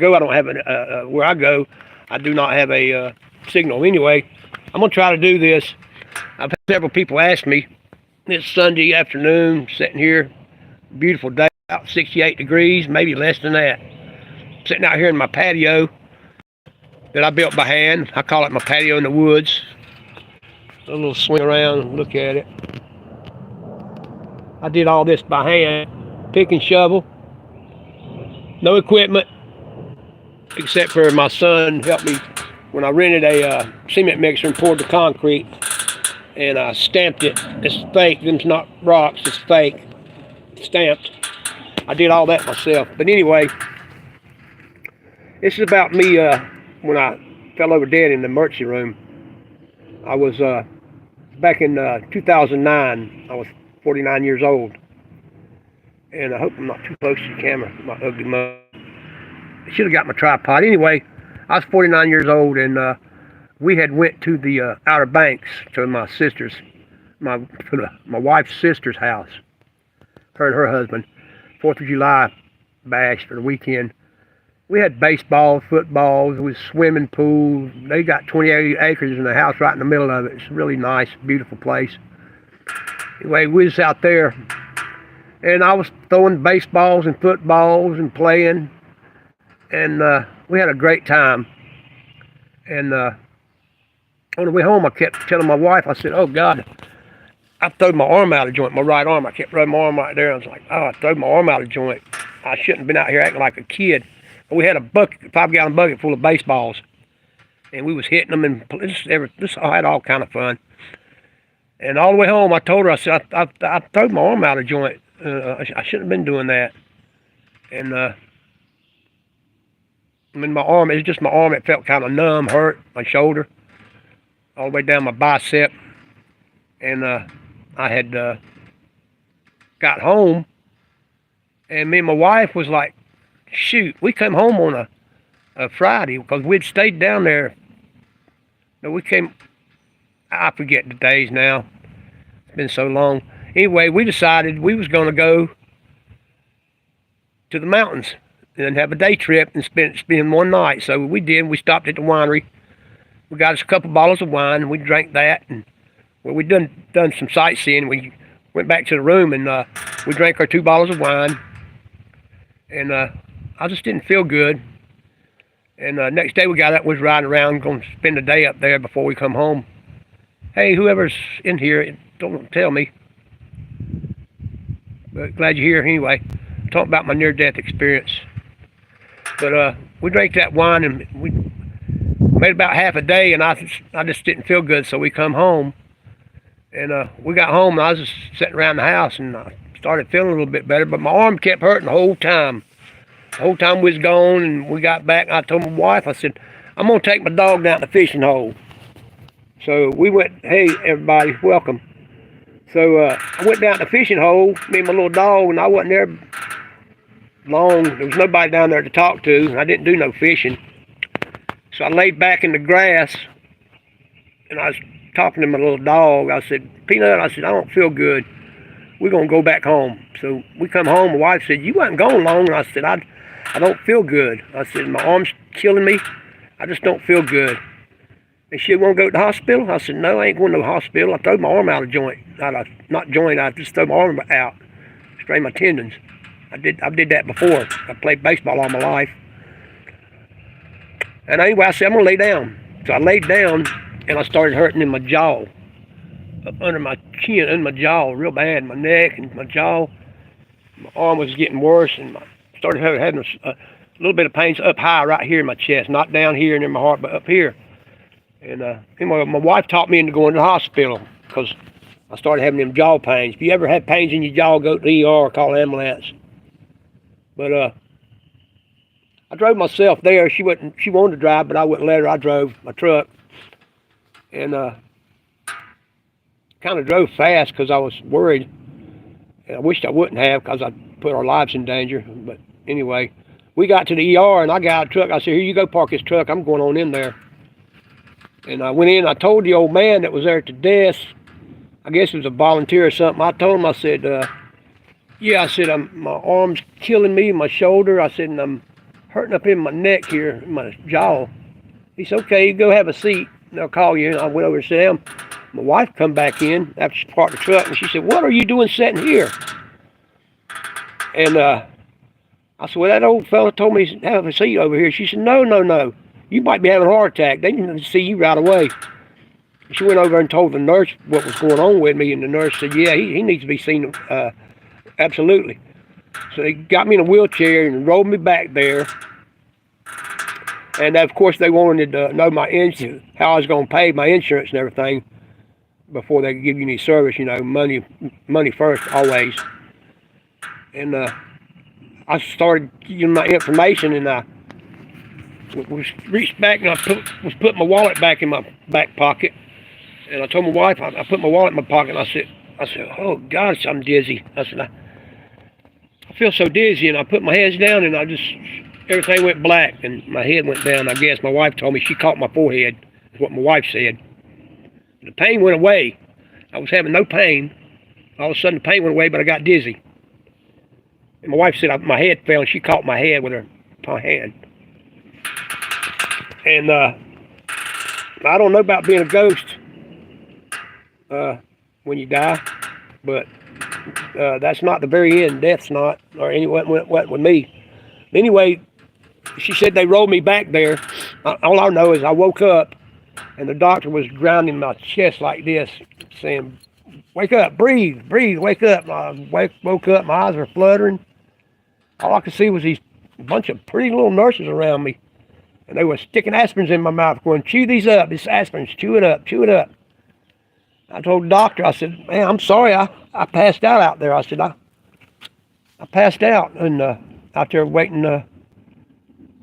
go, I don't have where I go, I do not have a signal. Anyway, I'm gonna try to do this. I've had several people ask me. It's Sunday afternoon, sitting here, beautiful day, about 68 degrees, maybe less than that. Sitting out here in my patio that I built by hand. I call it my patio in the woods. A little swing around and look at it. I did all this by hand, pick and shovel. No equipment, except for my son helped me when I rented a cement mixer and poured the concrete, and I stamped it. It's fake, them's not rocks, it's fake, stamped. I did all that myself. But anyway, this is about me when I fell over dead in the emergency room. I was back in 2009. I was 49 years old. And I hope I'm not too close to the camera, my ugly mug. I should have got my tripod. Anyway, I was 49 years old, and we had went to the Outer Banks to my sister's, my wife's sister's house. Her and her husband. 4th of July bash for the weekend. We had baseball, footballs, there was swimming pool. They got 28 acres in the house right in the middle of it. It's a really nice, beautiful place. Anyway, we was out there, and I was throwing baseballs and footballs and playing, and we had a great time. And on the way home, I kept telling my wife, I said, oh God, I throwed my arm out of joint, my right arm. I kept rubbing my arm right there. I was like, oh, I throwed my arm out of joint. I shouldn't have been out here acting like a kid. But we had a bucket, 5-gallon bucket full of baseballs, and we was hitting them, and I had all kind of fun. And all the way home, I told her, I said, I throwed my arm out of joint. I shouldn't have been doing that. And I mean, my arm, it's just my arm. It felt kind of numb, hurt, my shoulder, all the way down my bicep. And I had got home, and me and my wife was like, shoot, we came home on a Friday because we'd stayed down there. No, we came, I forget the days now. It's been so long. Anyway, we decided we was going to go to the mountains and have a day trip and spend one night. So we did. We stopped at the winery. We got us a couple bottles of wine, and we drank that. And well, we done some sightseeing. We went back to the room, and we drank our 2 bottles of wine. And I just didn't feel good. And next day we got up, was riding around, going to spend the day up there before we come home. Hey, whoever's in here, don't tell me. But glad you're here anyway. Talk about my near-death experience. But we drank that wine, and we made about half a day, and I just didn't feel good, so we come home. And we got home, and I was just sitting around the house, and I started feeling a little bit better, but my arm kept hurting the whole time. The whole time we was gone, and we got back, and I told my wife, I said, I'm going to take my dog down to the fishing hole. So we went, hey, everybody, welcome. So I went down to the fishing hole, me and my little dog, and I wasn't there long. There was nobody down there to talk to, and I didn't do no fishing. So I laid back in the grass, and I was talking to my little dog. I said, Peanut, I said, I don't feel good. We're going to go back home. So we come home. My wife said, you wasn't gone long. And I said, I don't feel good. I said, my arm's killing me. I just don't feel good. And she want to go to the hospital? I said, no, I ain't going to the hospital. I threw my arm out of joint. Not joint, I just threw my arm out. Strained my tendons. I did that before. I played baseball all my life. And anyway, I said, I'm going to lay down. So I laid down, and I started hurting in my jaw. Up under my chin, in my jaw, real bad. My neck and my jaw. My arm was getting worse, and I started having a little bit of pains up high right here in my chest. Not down here and in my heart, but up here. And anyway, my wife talked me into going to the hospital because I started having them jaw pains. If you ever had pains in your jaw, go to the ER, call an ambulance. But I drove myself there. She wanted to drive, but I wouldn't let her. I drove my truck. And kind of drove fast because I was worried. And I wished I wouldn't have because I put our lives in danger. But anyway, we got to the ER, and I got out of the truck. I said, here, you go park this truck. I'm going on in there. And I went in. I told the old man that was there at the desk, I guess it was a volunteer or something. I told him, I said, yeah, I said, my arm's killing me, my shoulder. I said, and I'm hurting up in my neck here, in my jaw. He said, okay, you go have a seat, and I'll call you. And I went over and sat down. My wife come back in after she parked the truck, and she said, what are you doing sitting here? And I said, well, that old fella told me to have a seat over here. She said, no, no, no. You might be having a heart attack. They need to see you right away. She went over and told the nurse what was going on with me, and the nurse said, yeah, he needs to be seen, absolutely. So they got me in a wheelchair and rolled me back there. And of course, they wanted to know my insurance, how I was going to pay my insurance and everything before they could give you any service. You know, money first, always. And I started giving my information, and I reached back and was putting my wallet back in my back pocket. And I told my wife, I put my wallet in my pocket, and I said, oh gosh, I'm dizzy. I said, I feel so dizzy, and I put my hands down, and everything went black, and my head went down. I guess my wife told me she caught my forehead, is what my wife said. The pain went away. I was having no pain. All of a sudden, the pain went away, but I got dizzy. And my wife said my head fell, and she caught my head with her hand. And I don't know about being a ghost when you die, but that's not the very end. Death's not, or anyway, what with me. Anyway, she said they rolled me back there. All I know is I woke up, and the doctor was grounding my chest like this, saying, wake up, breathe, wake up. I woke up, my eyes were fluttering. All I could see was these bunch of pretty little nurses around me, and they were sticking aspirins in my mouth, going, chew these up, this aspirins, chew it up, chew it up. I told the doctor, I said, man, I'm sorry, I passed out there. I said, I passed out, and out there waiting.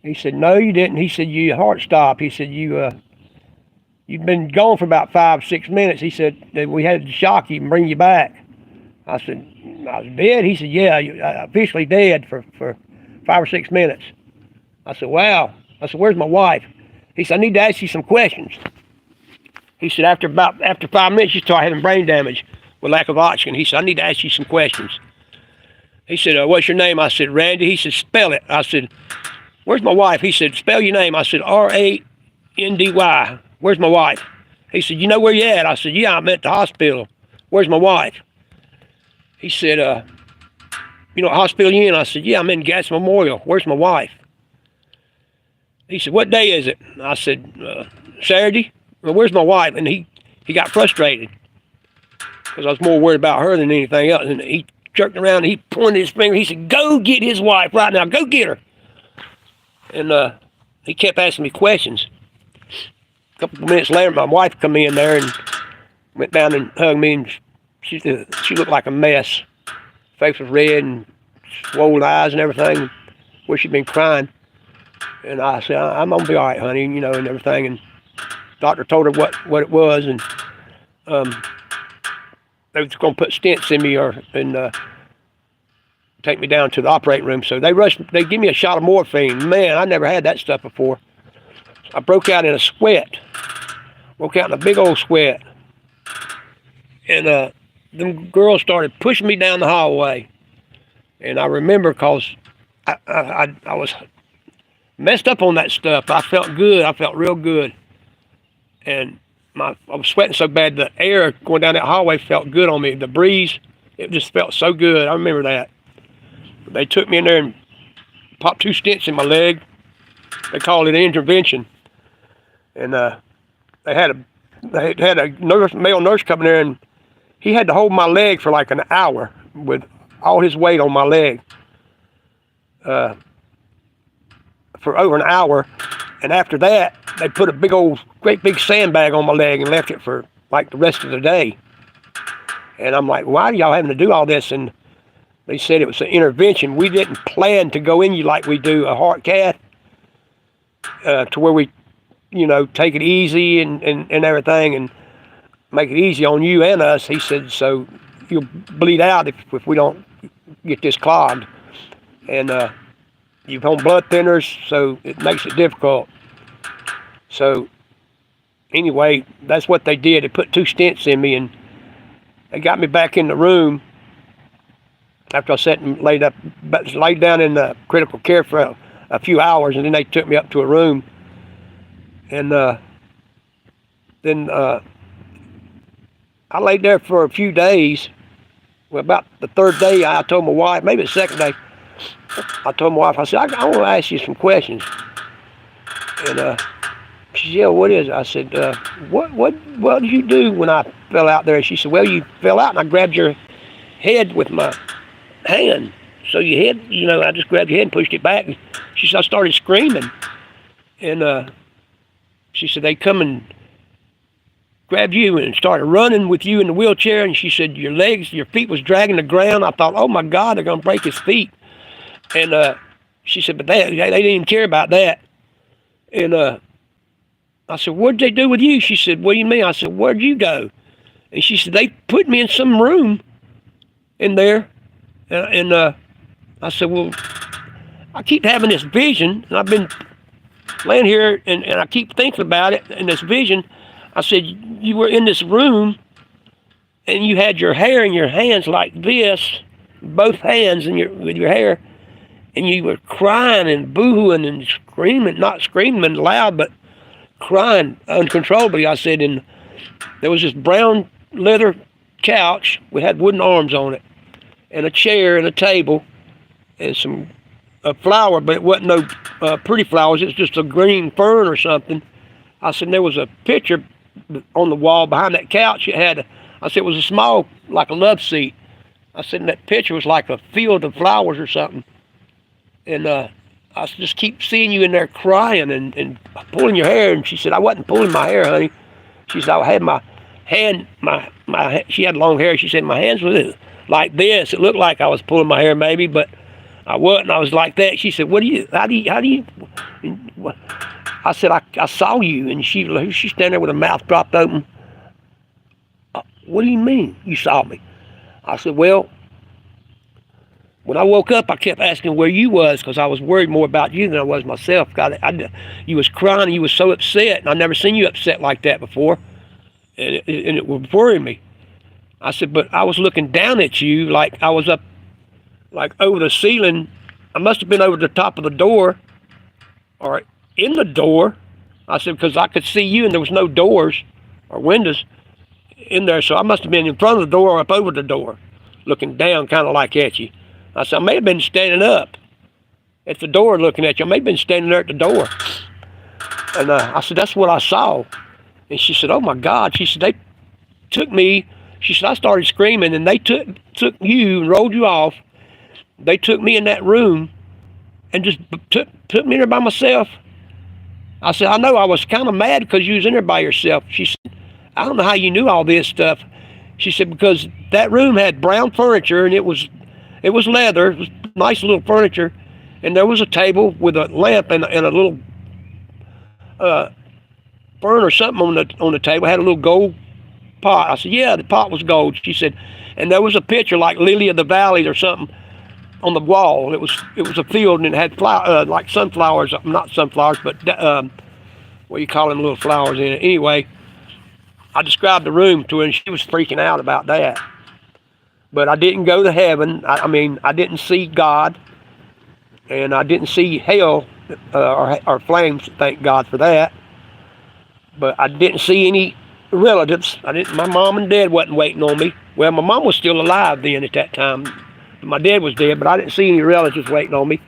He said, no, you didn't. He said, your heart stopped. He said, you've been gone for about 5-6 minutes. He said, we had to shock you and bring you back. I said, I was dead? He said, yeah, you're officially dead for 5 or 6 minutes. I said, wow. I said, where's my wife? He said, I need to ask you some questions. He said, after 5 minutes, you start having brain damage with lack of oxygen. He said, I need to ask you some questions. He said, what's your name? I said, Randy. He said, spell it. I said, where's my wife? He said, spell your name. I said, R-A-N-D-Y. Where's my wife? He said, you know where you at? I said, yeah, I'm at the hospital. Where's my wife? He said, you know what hospital you in? I said, yeah, I'm in Gatz Memorial. Where's my wife? He said, what day is it? I said, Saturday. Well, where's my wife? And he got frustrated because I was more worried about her than anything else. And he jerked around and he pointed his finger. He said, go get his wife right now. Go get her. And he kept asking me questions. A couple of minutes later, my wife come in there and went down and hugged me. And she looked like a mess. Face was red and swollen eyes and everything. Where she'd been crying. And I said, I'm going to be all right, honey, you know, and everything. And doctor told her what it was, and they was going to put stents in me and take me down to the operating room. So they give me a shot of morphine. Man, I never had that stuff before. I broke out in a sweat. Broke out in a big old sweat. And them girls started pushing me down the hallway. And I remember because I was messed up on that stuff. I felt good. I felt real good. And I was sweating so bad, the air going down that hallway felt good on me. The breeze, it just felt so good. I remember that. They took me in there and popped 2 stents in my leg. They called it an intervention. And they had a male nurse come in there, and he had to hold my leg for like an hour with all his weight on my leg for over an hour. And after that, they put a great big sandbag on my leg and left it for like the rest of the day. And I'm like, why are y'all having to do all this? And they said it was an intervention. We didn't plan to go in you like we do a heart cath, to where we, you know, take it easy and everything and make it easy on you and us. He said, so you'll bleed out if we don't get this clogged. And you've on blood thinners, so it makes it difficult. So anyway, that's what they did. They put 2 stents in me, and they got me back in the room after I sat and laid down in the critical care for a few hours, and then they took me up to a room. And then I laid there for a few days. Well, about the third day, I told my wife, maybe the second day, I told my wife, I said, I want to ask you some questions. And she said, yeah, what is it? I said, what did you do when I fell out there? And she said, well, you fell out and I grabbed your head with my hand. So your head, I just grabbed your head and pushed it back. And she said, I started screaming. And she said, they come and grabbed you and started running with you in the wheelchair. And she said, your feet was dragging the ground. I thought, oh my God, they're going to break his feet. And she said, but they didn't even care about that. And I said, what did they do with you? She said, what do you mean? I said, where'd you go? And she said, they put me in some room in there. And I said, well, I keep having this vision, and I've been laying here, and I keep thinking about it, and this vision. I said, you were in this room, and you had your hair in your hands like this, both hands with your hair, and you were crying and boo-hooing and screaming, not screaming loud, but crying uncontrollably. I said, and there was this brown leather couch. We had wooden arms on it, and a chair and a table, and some flower, but it wasn't no pretty flowers. It was just a green fern or something. I said, there was a picture on the wall behind that couch. I said, it was a small, like a love seat. I said, and that picture was like a field of flowers or something. And I just keep seeing you in there crying and pulling your hair. And she said, I wasn't pulling my hair, honey. She said, I had my hand, she had long hair. She said, my hands were like this. It looked like I was pulling my hair maybe, but I wasn't. I was like that. She said, how do you, I said, I saw you. And she's standing there with her mouth dropped open. What do you mean you saw me? I said, well, when I woke up, I kept asking where you was, because I was worried more about you than I was myself. God, you was crying, you was so upset, and I never seen you upset like that before, and it was worrying me. I said, but I was looking down at you like I was up, like over the ceiling. I must have been over the top of the door, or in the door. I said, because I could see you, and there was no doors or windows in there, so I must have been in front of the door or up over the door, looking down, kind of like at you. I said, I may have been standing up at the door looking at you. I may have been standing there at the door. And I said, that's what I saw. And she said, oh my God. She said, they took me. She said, I started screaming, and they took you and rolled you off. They took me in that room and just took me in there by myself. I said, I know I was kind of mad because you was in there by yourself. She said, I don't know how you knew all this stuff. She said, because that room had brown furniture, and it was leather. It was nice little furniture, and there was a table with a lamp and a little fern or something on the table. It had a little gold pot. I said, yeah, the pot was gold. She said, and there was a picture like Lily of the Valley or something on the wall. It was a field, and it had like sunflowers, not sunflowers, but what do you call them, little flowers in it. Anyway, I described the room to her, and she was freaking out about that. But I didn't go to heaven. I mean, I didn't see God, and I didn't see hell or flames. Thank God for that. But I didn't see any relatives. My mom and dad wasn't waiting on me. Well, my mom was still alive then at that time. My dad was dead, but I didn't see any relatives waiting on me.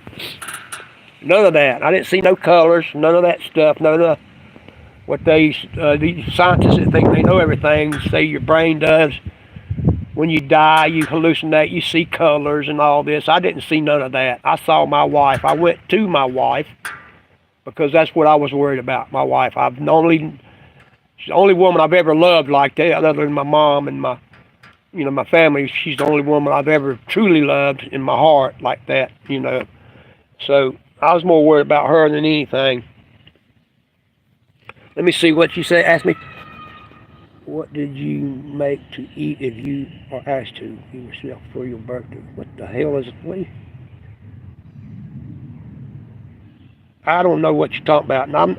None of that. I didn't see no colors, none of that stuff, none of what these scientists that think they know everything say your brain does. When you die, you hallucinate, you see colors and all this. I didn't see none of that. I saw my wife. I went to my wife because that's what I was worried about, my wife. She's the only woman I've ever loved like that, other than my mom and my family. She's the only woman I've ever truly loved in my heart like that, So I was more worried about her than anything. Let me see what you say. Ask me. What did you make to eat if you are asked to yourself for your birthday? What the hell is it? I don't know what you're talking about. And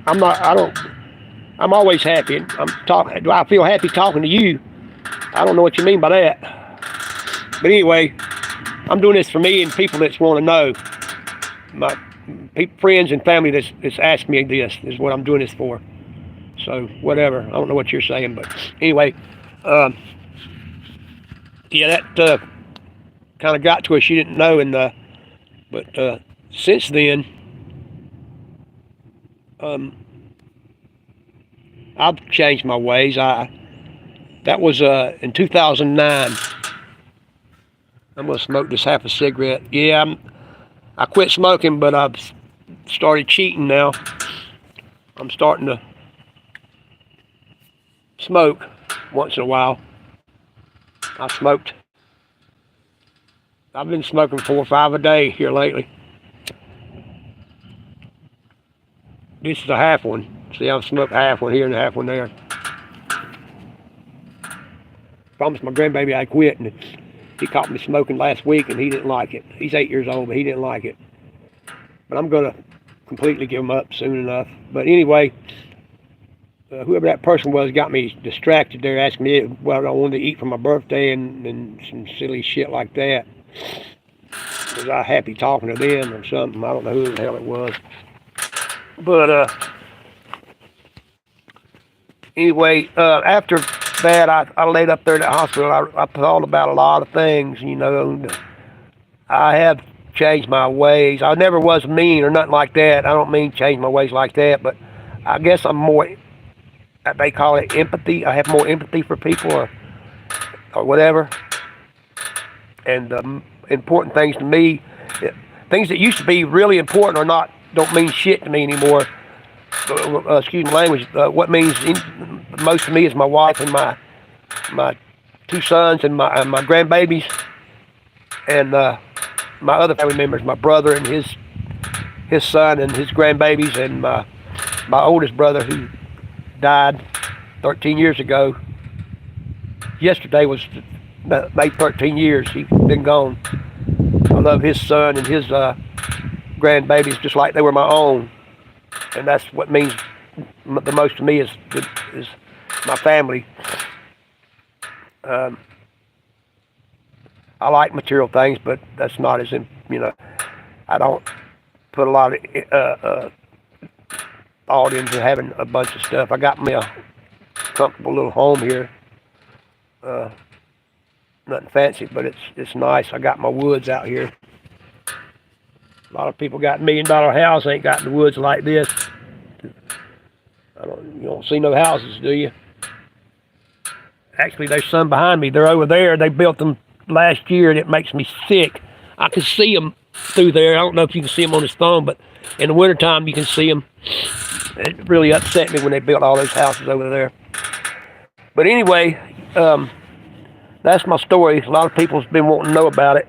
I'm always happy. Do I feel happy talking to you? I don't know what you mean by that. But anyway, I'm doing this for me and people that want to know. friends and family that's asked me this is what I'm doing this for. So whatever. I don't know what you're saying, but anyway, yeah, that kind of got to her. She didn't know, and but since then, I've changed my ways. That was in 2009. I'm gonna smoke this half a cigarette. Yeah, I quit smoking, but I've started cheating now. I'm starting to smoke once in a while. I've been smoking 4 or 5 a day here lately. This is a half one. See, I've smoked half one here and a half one there. Promised my grandbaby I'd quit, and he caught me smoking last week, and he didn't like it. He's 8 years old, but he didn't like it. But I'm gonna completely give him up soon enough. But anyway, whoever that person was got me distracted there, asking me what I wanted to eat for my birthday and some silly shit like that. Was I happy talking to them or something? I don't know who the hell it was. But anyway, after that, I laid up there at the hospital. I thought about a lot of things, you know. I have changed my ways. I never was mean or nothing like that. I don't mean change my ways like that, but I guess I'm more, they call it empathy. I have more empathy for people or whatever. And important things to me, things that used to be really important are not, don't mean shit to me anymore. Excuse my language. What means most to me is my wife and my 2 sons and my grandbabies, and my other family members, my brother and his son and his grandbabies, and my oldest brother who died 13 years ago. Yesterday was made 13 years. He's been gone. I love his son and his grandbabies just like they were my own, and that's what means the most to me is my family. I like material things, but that's not as in, you know, I don't put a lot of thought into having a bunch of stuff. I got me a comfortable little home here. Nothing fancy, but it's nice. I got my woods out here. A lot of people got $1 million house, ain't got the woods like this. You don't see no houses, do you? Actually, there's some behind me. They're over there. They built them last year, and it makes me sick. I can see them through there. I don't know if you can see them on this phone, but in the wintertime, you can see them. It really upset me when they built all those houses over there. But anyway, that's my story. A lot of people's been wanting to know about it.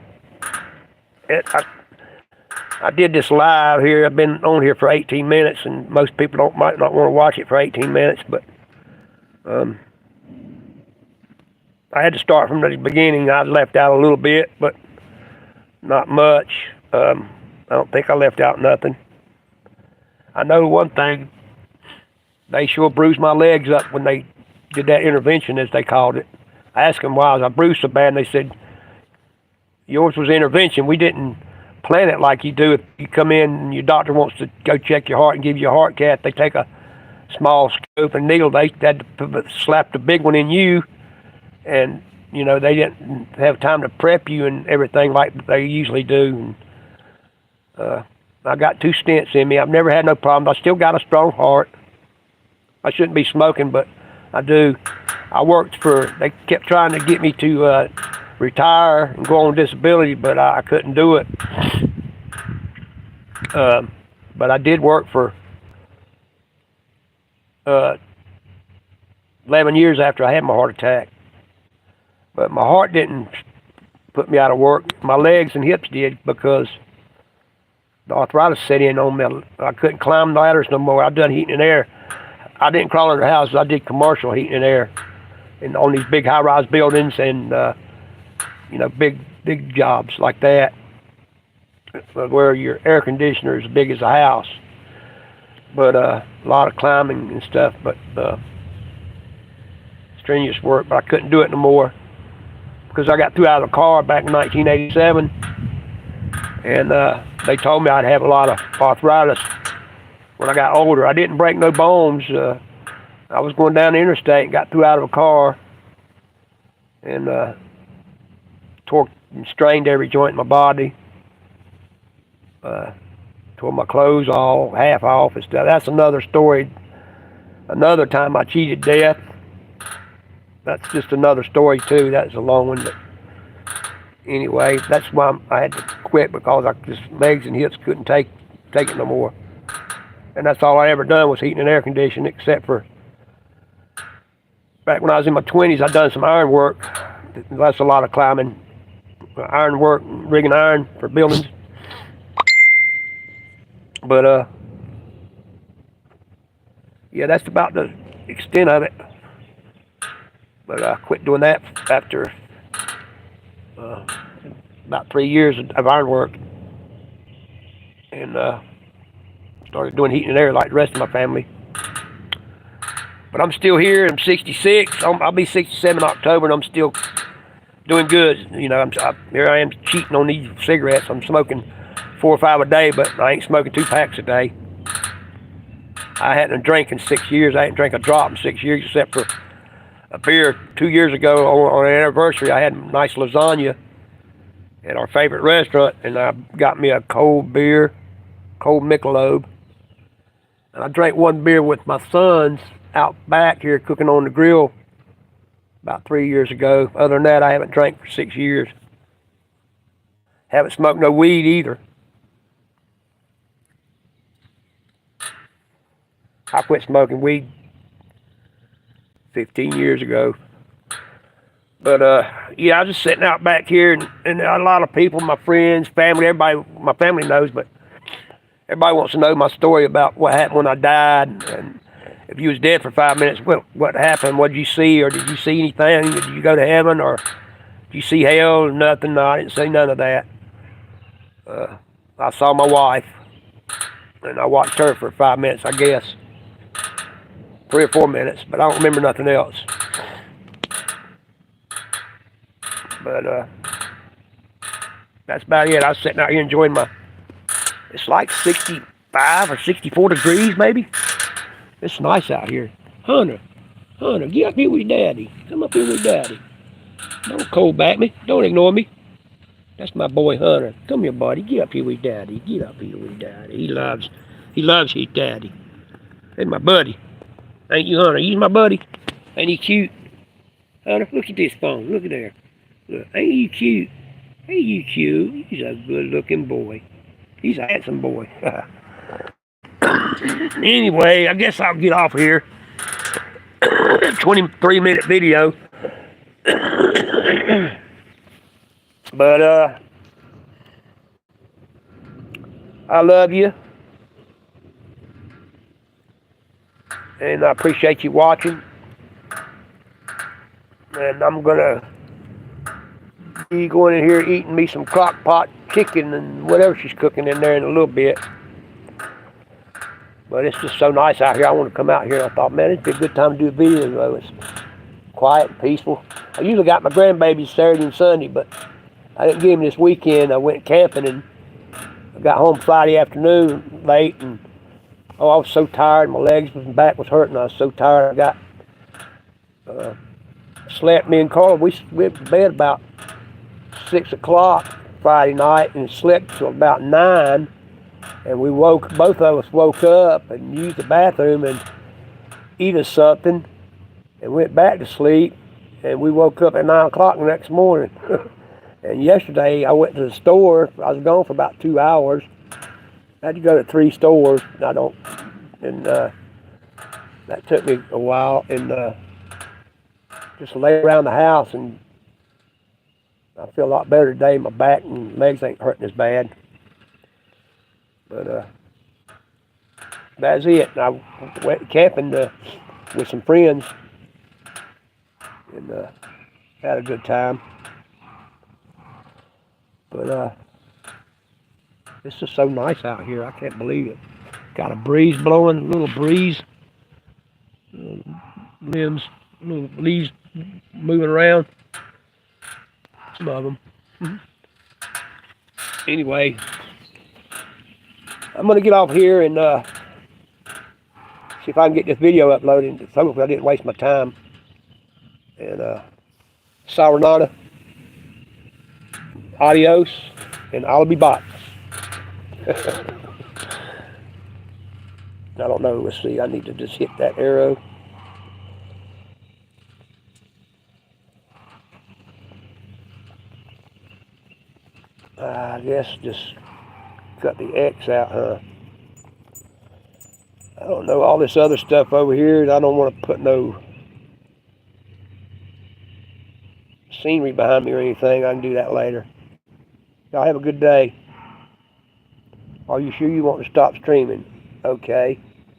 I did this live here. I've been on here for 18 minutes, and most people might not want to watch it for 18 minutes, but I had to start from the beginning. I left out a little bit, but not much. I don't think I left out nothing. I know one thing. They sure bruised my legs up when they did that intervention, as they called it. I asked them why I bruised so bad, and they said, yours was intervention. We didn't plan it like you do. If you come in and your doctor wants to go check your heart and give you a heart cath, they take a small scope and needle. They had to slap the big one in you, and you know they didn't have time to prep you and everything like they usually do. And, I got 2 stents in me. I've never had no problems. I still got a strong heart. I shouldn't be smoking, but I do. They kept trying to get me to retire and go on disability, but I couldn't do it. But I did work for 11 years after I had my heart attack. But my heart didn't put me out of work. My legs and hips did, because the arthritis set in on me. I couldn't climb ladders no more. I done heating and air. I didn't crawl under houses. I did commercial heating and air, and on these big high-rise buildings and you know, big jobs like that, where your air conditioner is as big as a house. But a lot of climbing and stuff, but strenuous work. But I couldn't do it no more because I got threw out of the car back in 1987, And they told me I'd have a lot of arthritis when I got older. I didn't break no bones. I was going down the interstate and got threw out of a car and tore and strained every joint in my body. Tore my clothes all, half off and stuff. That's another story. Another time I cheated death. That's just another story too. That's a long one. But anyway, that's why I had to quit, because I just legs and hips couldn't take it no more. And that's all I ever done was heating and air conditioning, except for back when I was in my 20s, I'd done some iron work. That's a lot of climbing, iron work, rigging iron for buildings. But yeah, that's about the extent of it. But I quit doing that after about 3 years of iron work, and started doing heating and air like the rest of my family. But I'm still here. I'm 66. I'll be 67 in October, and I'm still doing good. You know, here I am cheating on these cigarettes. I'm smoking 4 or 5 a day, but I ain't smoking 2 packs a day. I hadn't drank in 6 years. I hadn't drank a drop in 6 years, except for a beer 2 years ago on an anniversary. I had nice lasagna at our favorite restaurant, and I got me a cold beer, cold Michelob. And I drank 1 beer with my sons out back here cooking on the grill about 3 years ago. Other than that, I haven't drank for 6 years. Haven't smoked no weed either. I quit smoking weed 15 years ago. But yeah, I was just sitting out back here, and a lot of people, my friends, family, everybody, my family knows, but everybody wants to know my story about what happened when I died, and if you was dead for 5 minutes, what happened? What did you see, or did you see anything? Did you go to heaven, or did you see hell? Nothing. No, I didn't see none of that. I saw my wife, and I watched her for 5 minutes, I guess. 3 or 4 minutes, but I don't remember nothing else. But that's about it. I was sitting out here enjoying it's like 65 or 64 degrees maybe. It's nice out here. Hunter, get up here with Daddy. Come up here with Daddy. Don't cold back me. Don't ignore me. That's my boy Hunter. Come here, buddy. Get up here with Daddy. Get up here with Daddy. He loves his daddy. Hey, my buddy. Ain't you, Hunter? You my buddy? Ain't he cute? Hunter, look at this phone. Look at there. Look, ain't you cute? Ain't you cute? He's a good-looking boy. He's a handsome boy. Anyway, I guess I'll get off here. 23-minute video. But I love you. And I appreciate you watching. And I'm gonna be going in here eating me some crock pot chicken and whatever she's cooking in there in a little bit. But it's just so nice out here. I want to come out here. I thought, man, it'd be a good time to do a video. Though. It's quiet and peaceful. I usually got my grandbabies Saturday and Sunday, but I didn't get them this weekend. I went camping, and I got home Friday afternoon late, and I was so tired. My legs and back was hurting. I was so tired. I got slept. Me and Carla, we went to bed about 6 o'clock Friday night and slept till about 9. And both of us woke up and used the bathroom and ate us something and went back to sleep. And we woke up at 9 o'clock the next morning. And yesterday I went to the store. I was gone for about 2 hours. I had to go to 3 stores. And that took me a while. And just lay around the house, and I feel a lot better today. My back and legs ain't hurting as bad. But that's it. And I went camping with some friends and had a good time. But it's just so nice out here. I can't believe it. Got a breeze blowing, a little breeze. Limbs, little leaves moving around. Some of them. Anyway, I'm going to get off here and see if I can get this video uploaded. Hopefully I didn't waste my time. And Saranada, adios, and I'll be back. I don't know. Let's see. I need to just hit that arrow. I guess just cut the X out, huh? I don't know. All this other stuff over here, I don't want to put no scenery behind me or anything. I can do that later. Y'all have a good day. Are you sure you want to stop streaming? Okay.